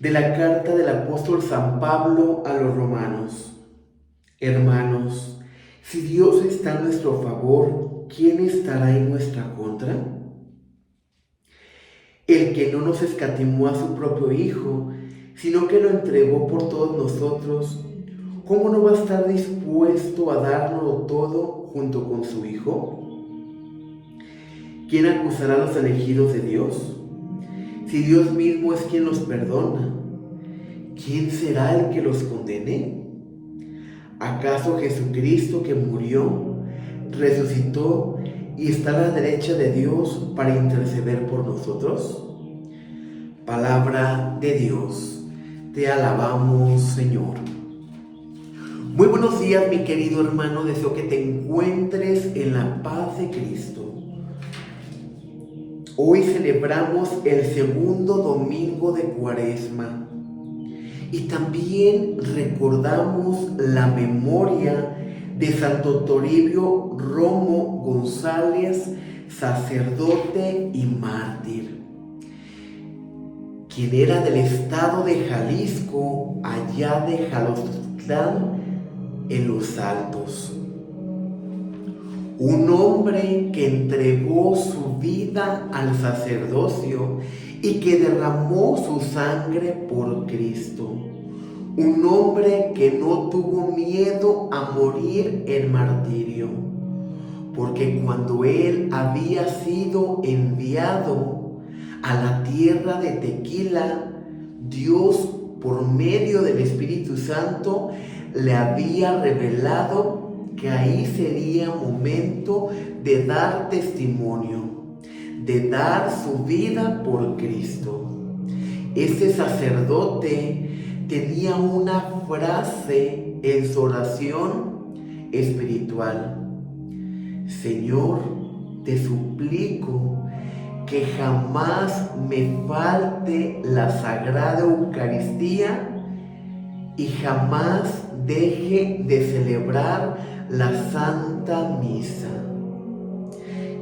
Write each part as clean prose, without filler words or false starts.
De la carta del apóstol San Pablo a los romanos. Hermanos, si Dios está a nuestro favor, ¿quién estará en nuestra contra? El que no nos escatimó a su propio Hijo, sino que lo entregó por todos nosotros, ¿cómo no va a estar dispuesto a darlo todo junto con su Hijo? ¿Quién acusará a los elegidos de Dios? Si Dios mismo es quien los perdona, ¿quién será el que los condene? ¿Acaso Jesucristo, que murió, resucitó y está a la derecha de Dios para interceder por nosotros? Palabra de Dios, te alabamos, Señor. Muy buenos días, mi querido hermano, deseo que te encuentres en la paz de Cristo. Hoy celebramos el segundo domingo de Cuaresma y también recordamos la memoria de Santo Toribio Romo González, sacerdote y mártir, quien era del estado de Jalisco, allá de Jaloztlán, en los Altos. Un hombre que entregó su vida al sacerdocio y que derramó su sangre por Cristo. Un hombre que no tuvo miedo a morir en martirio, porque cuando él había sido enviado a la tierra de Tequila, Dios, por medio del Espíritu Santo, le había revelado que ahí sería momento de dar testimonio, de dar su vida por Cristo. Este sacerdote tenía una frase en su oración espiritual: Señor, te suplico que jamás me falte la Sagrada Eucaristía y jamás deje de celebrar la Santa Misa.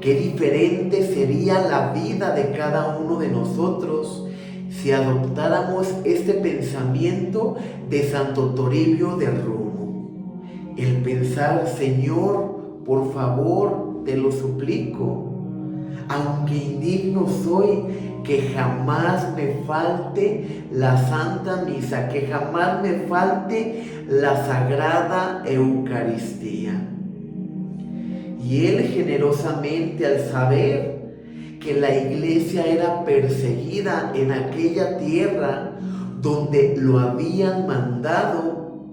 Qué diferente sería la vida de cada uno de nosotros si adoptáramos este pensamiento de Santo Toribio de Romo. El pensar: Señor, por favor, te lo suplico, aunque indigno soy, que jamás me falte la Santa Misa, que jamás me falte la Sagrada Eucaristía. Y él generosamente, al saber que la iglesia era perseguida en aquella tierra donde lo habían mandado,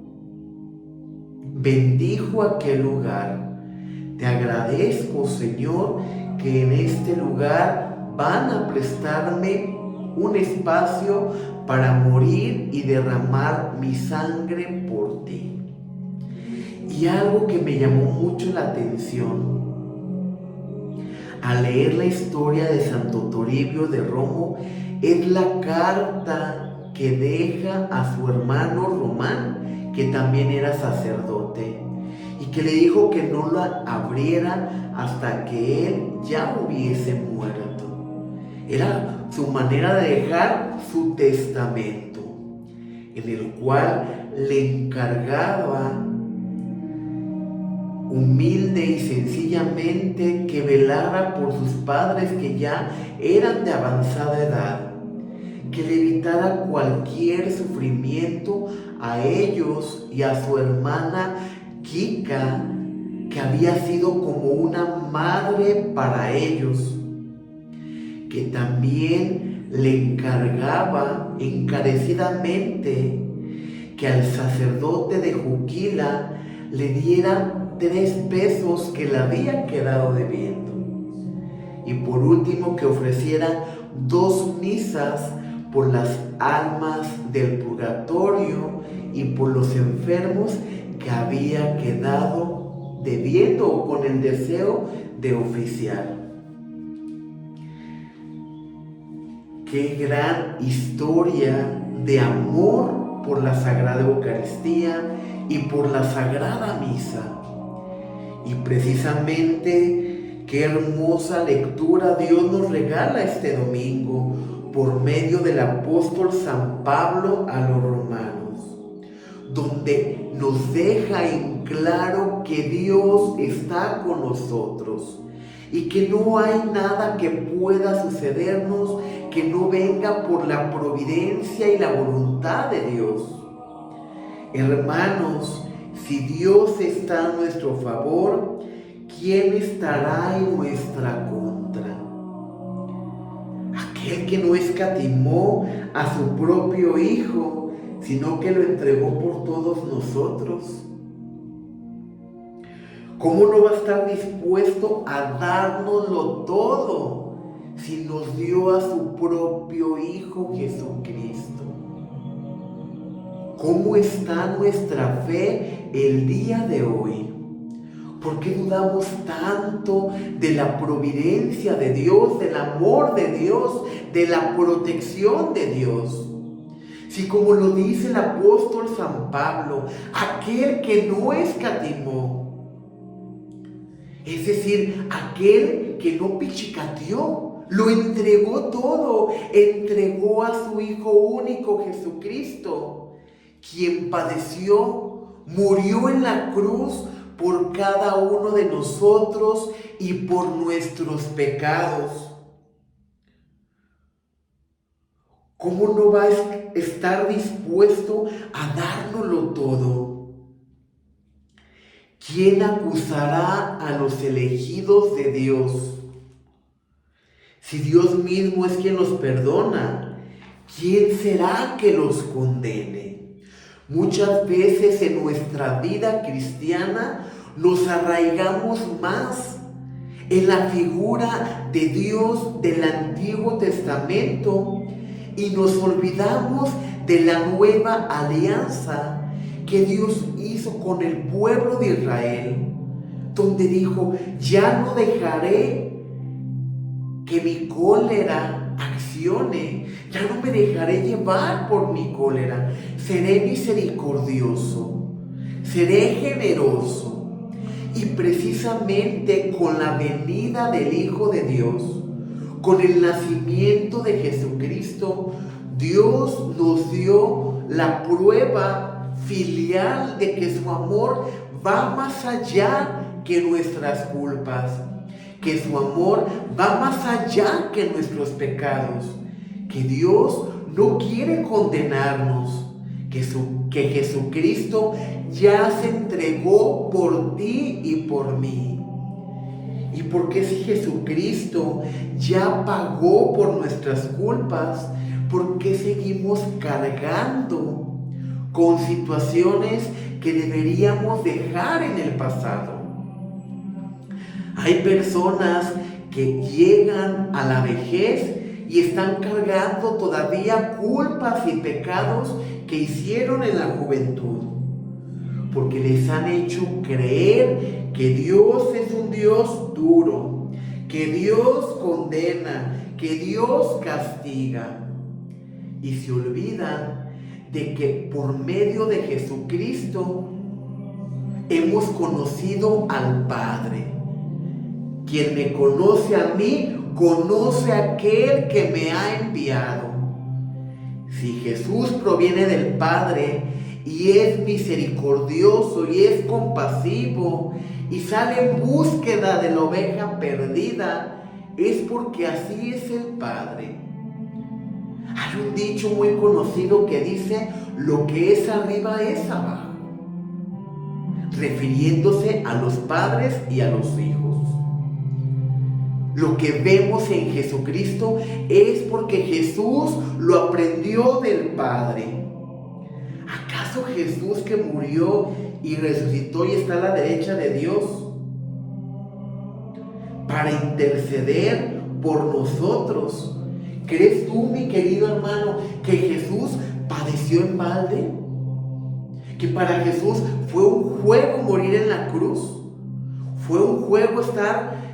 bendijo aquel lugar. Te agradezco, Señor, que en este lugar van a prestarme un espacio para morir y derramar mi sangre por ti. Y algo que me llamó mucho la atención al leer la historia de Santo Toribio de Romo es la carta que deja a su hermano Román, que también era sacerdote, y que le dijo que no la abriera hasta que él ya hubiese muerto. Era su manera de dejar su testamento, en el cual le encargaba humilde y sencillamente que velara por sus padres, que ya eran de avanzada edad, que le evitara cualquier sufrimiento a ellos y a su hermana Kika, que había sido como una madre para ellos, que también le encargaba encarecidamente que al sacerdote de Juquila le diera 3 pesos que le había quedado debiendo. Y por último, que ofreciera 2 misas por las almas del purgatorio y por los enfermos que había quedado debiendo o con el deseo de oficiar. Qué gran historia de amor por la Sagrada Eucaristía y por la Sagrada Misa. Y precisamente qué hermosa lectura Dios nos regala este domingo, por medio del apóstol San Pablo a los romanos, donde nos deja en claro que Dios está con nosotros y que no hay nada que pueda sucedernos que no venga por la providencia y la voluntad de Dios. Hermanos, si Dios está a nuestro favor, ¿quién estará en nuestra contra? Aquel que no escatimó a su propio Hijo, sino que lo entregó por todos nosotros. ¿Cómo no va a estar dispuesto a dárnoslo todo si nos dio a su propio Hijo Jesucristo? ¿Cómo está nuestra fe el día de hoy? ¿Por qué dudamos tanto de la providencia de Dios, del amor de Dios, de la protección de Dios? Si como lo dice el apóstol San Pablo, aquel que no escatimó, es decir, aquel que no pichicateó, lo entregó todo, entregó a su Hijo único Jesucristo, quien padeció, murió en la cruz por cada uno de nosotros y por nuestros pecados. ¿Cómo no va a estar dispuesto a dárnoslo todo? ¿Quién acusará a los elegidos de Dios? Si Dios mismo es quien los perdona, ¿quién será que los condene? Muchas veces en nuestra vida cristiana nos arraigamos más en la figura de Dios del Antiguo Testamento y nos olvidamos de la nueva alianza que Dios hizo con el pueblo de Israel, donde dijo: ya no dejaré que mi cólera accione, ya no me dejaré llevar por mi cólera, seré misericordioso, seré generoso. Y precisamente con la venida del Hijo de Dios, con el nacimiento de Jesucristo, Dios nos dio la prueba filial de que su amor va más allá que nuestras culpas, que su amor va más allá que nuestros pecados, que Dios no quiere condenarnos, que Jesucristo ya se entregó por ti y por mí. ¿Y por qué si Jesucristo ya pagó por nuestras culpas, por qué seguimos cargando con situaciones que deberíamos dejar en el pasado? Hay personas que llegan a la vejez y están cargando todavía culpas y pecados que hicieron en la juventud, porque les han hecho creer que Dios es un Dios duro, que Dios condena, que Dios castiga, y se olvidan de que por medio de Jesucristo hemos conocido al Padre. Quien me conoce a mí, conoce a aquel que me ha enviado. Si Jesús proviene del Padre y es misericordioso y es compasivo y sale en búsqueda de la oveja perdida, es porque así es el Padre. Hay un dicho muy conocido que dice: lo que es arriba es abajo, refiriéndose a los padres y a los hijos. Lo que vemos en Jesucristo es porque Jesús lo aprendió del Padre. ¿Acaso Jesús, que murió y resucitó y está a la derecha de Dios para interceder por nosotros, crees tú, mi querido hermano, que Jesús padeció en balde? ¿Que para Jesús fue un juego morir en la cruz? ¿Fue un juego estar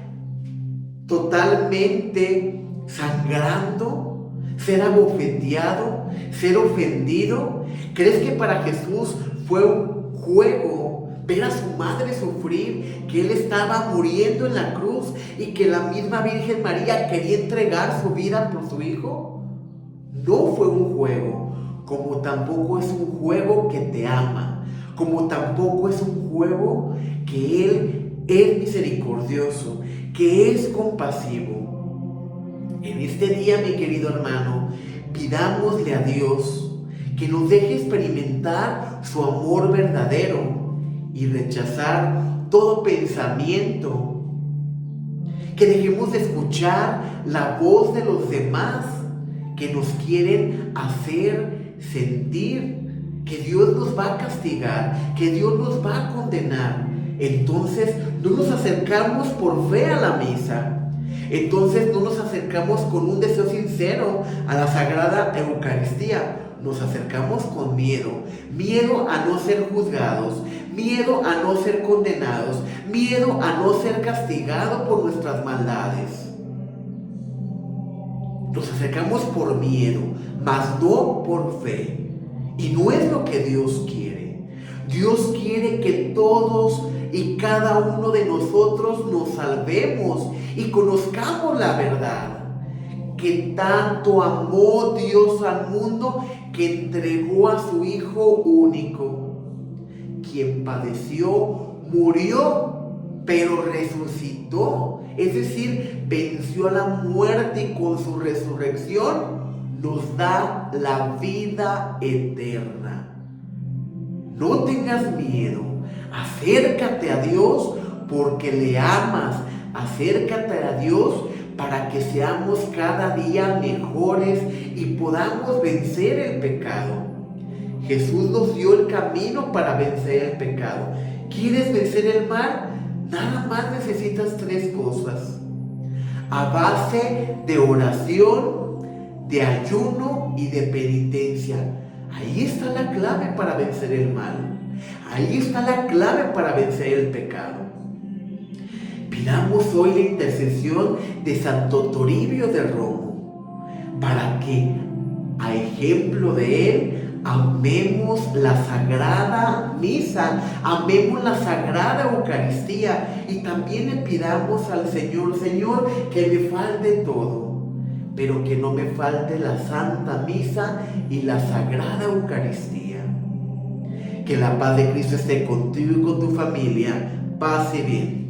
totalmente sangrando, ser abofeteado, ser ofendido? ¿Crees que para Jesús fue un juego ver a su madre sufrir, que él estaba muriendo en la cruz y que la misma Virgen María quería entregar su vida por su hijo? no fue un juego, como tampoco es un juego que te ama, como tampoco es un juego que Él es misericordioso, que es compasivo. En este día, mi querido hermano, pidámosle a Dios que nos deje experimentar su amor verdadero y rechazar todo pensamiento, que dejemos de escuchar la voz de los demás que nos quieren hacer sentir que Dios nos va a castigar, que Dios nos va a condenar. Entonces no nos acercamos por fe a la misa. Entonces no nos acercamos con un deseo sincero a la Sagrada Eucaristía. Nos acercamos con miedo, miedo a no ser juzgados, miedo a no ser condenados, miedo a no ser castigados por nuestras maldades. Nos acercamos por miedo, mas no por fe. Y no es lo que Dios quiere. Dios quiere que todos y cada uno de nosotros nos salvemos y conozcamos la verdad. Que tanto amó Dios al mundo que entregó a su Hijo único, quien padeció, murió, pero resucitó. Es decir, venció a la muerte y con su resurrección nos da la vida eterna. No tengas miedo, acércate a Dios porque le amas, acércate a Dios para que seamos cada día mejores y podamos vencer el pecado. Jesús nos dio el camino para vencer el pecado. ¿Quieres vencer el mal? Nada más necesitas 3 cosas. A base de oración, de ayuno y de penitencia. Ahí está la clave para vencer el mal. Ahí está la clave para vencer el pecado. Pidamos hoy la intercesión de Santo Toribio de Romo para que, a ejemplo de él, amemos la Sagrada Misa, amemos la Sagrada Eucaristía y también le pidamos al Señor, Señor, que me falte todo, pero que no me falte la Santa Misa y la Sagrada Eucaristía. Que la paz de Cristo esté contigo y con tu familia. Paz y bien.